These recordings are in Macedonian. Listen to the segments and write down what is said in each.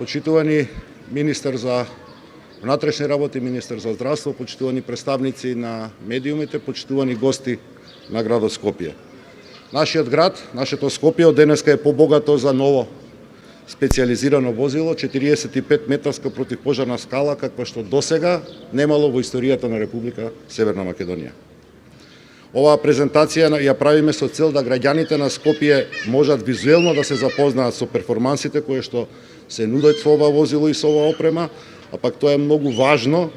Почитувани министер за внатрешни работи, министер за здравство, почитувани представници на медиумите, почитувани гости на градот Скопје. Нашиот град, нашето Скопје од денеска е побогато за ново специјализирано возило, 45 метарска противпожарна скала, каква што досега немало во историјата на Република Северна Македонија. Оваа презентација ја правиме со цел да граѓаните на Скопје можат визуелно да се запознаат со перформансите кои што се нудат со ова возило и со оваа опрема, а пак тоа е многу важно,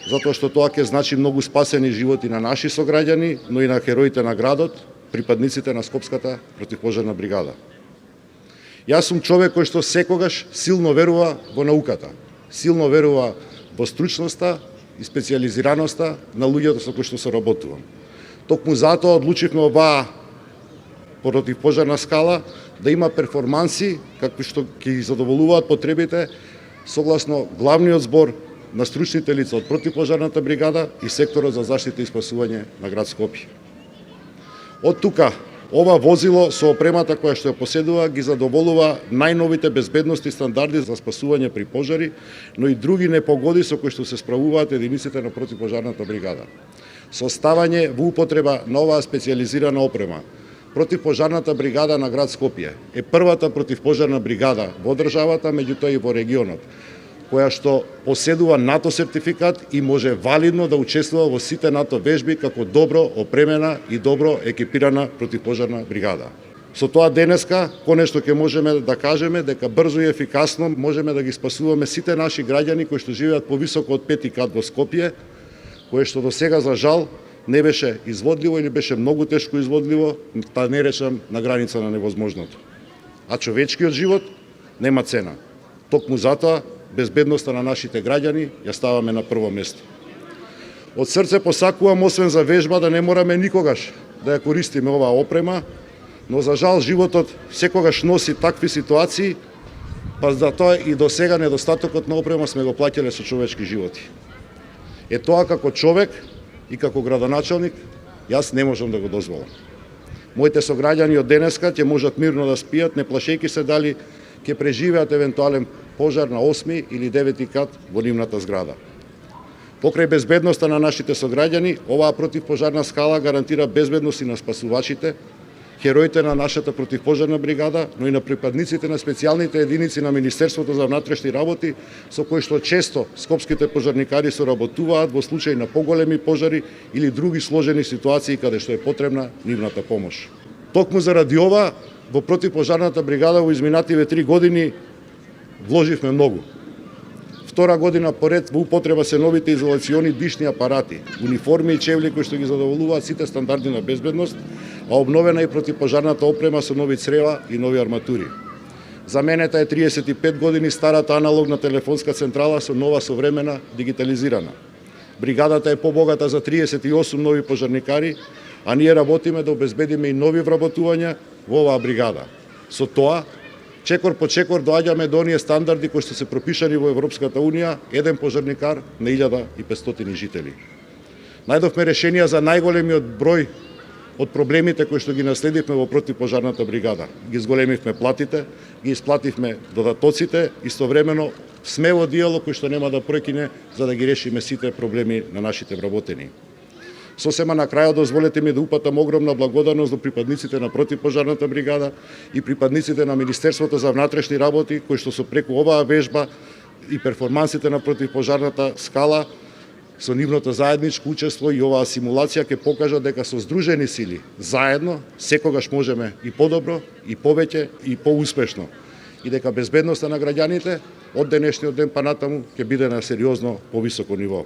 затоа што тоа ќе значи многу спасени животи на наши сограѓани, но и на хероите на градот, припадниците на Скопската противпожарна бригада. Јас сум човек кој што секогаш силно верува во науката, силно верува во стручноста и специјализираноста на луѓето со кои што соработувам. Токму затоа одлучивме оваа противпожарна скала да има перформанси какви што ќе ги задоволуваат потребите согласно главниот збор на стручните лица од противпожарната бригада и секторот за заштита и спасување на град Скопје. Од тука, ова возило со опремата која што ја поседува ги задоволува најновите безбедности стандарди за спасување при пожари, но и други непогоди со кои што се справуваат единиците на противпожарната бригада. Со ставање во употреба на оваа специјализирана опрема, противпожарната бригада на град Скопје е првата противпожарна бригада во државата, меѓутоа и во регионот, која што поседува НАТО сертификат и може валидно да учествува во сите НАТО вежби како добро опремена и добро екипирана противпожарна бригада. Со тоа денеска, конечно ќе можеме да кажеме дека брзо и ефикасно можеме да ги спасуваме сите наши граѓани кои што живеат повисоко од 5 кат во Скопје, кое што до сега за жал не беше изводливо или беше многу тешко изводливо, да не речам на граница на невозможното. А човечкиот живот нема цена. Токму затоа безбедноста на нашите граѓани ја ставаме на прво место. Од срце посакувам освен за вежба да не мораме никогаш да ја користиме оваа опрема, но за жал животот секогаш носи такви ситуации, па затоа и до сега недостатокот на опрема сме го плаќале со човечки животи. Е тоа како човек и како градоначалник, јас не можам да го дозволам. Моите сограѓани од денеска ќе можат мирно да спијат, не плашејќи се дали ќе преживеат евентуален пожар на 8 или 9 кат во нивната зграда. Покрај безбедноста на нашите сограѓани, оваа противпожарна скала гарантира безбедност и на спасувачите, хероите на нашата противпожарна бригада, но и на припадниците на специјалните единици на Министерството за внатрешни работи, со кои што често скопските пожарникари соработуваат во случај на поголеми пожари или други сложени ситуации каде што е потребна нивната помош. Токму заради ова, во противпожарната бригада во изминативе 3 години вложивме многу. Втора година поред во употреба се новите изолациони дишни апарати, униформи и чевли кои што ги задоволуваат сите стандарди на безбедност, а обновена и противпожарната опрема со нови црева и нови арматури. Заменета е 35 години старата аналогна телефонска централа со нова современа дигитализирана. Бригадата е побогата за 38 нови пожарникари, а ние работиме да обезбедиме и нови вработувања во оваа бригада. Со тоа, чекор по чекор доаѓаме до оние стандарди кои што се пропишани во Европската Унија, еден пожарникар на 1500 жители. Најдовме решенија за најголемиот број од проблемите кои што ги наследивме во противпожарната бригада. Ги зголемивме платите, ги исплативме додатоците, истовремено смело диалог кој што нема да прекине за да ги решиме сите проблеми на нашите вработени. Сосема на крајот дозволете ми да упатам огромна благодарност до припадниците на противпожарната бригада и припадниците на Министерството за внатрешни работи кои што со преку оваа вежба и перформансите на противпожарната скала со нивното заедничко учество и оваа симулација ќе покажат дека со здружени сили заедно секогаш можеме и подобро, и повеќе, и поуспешно. И дека безбедноста на граѓаните од денешниот ден па натаму ќе биде на сериозно повисоко ниво.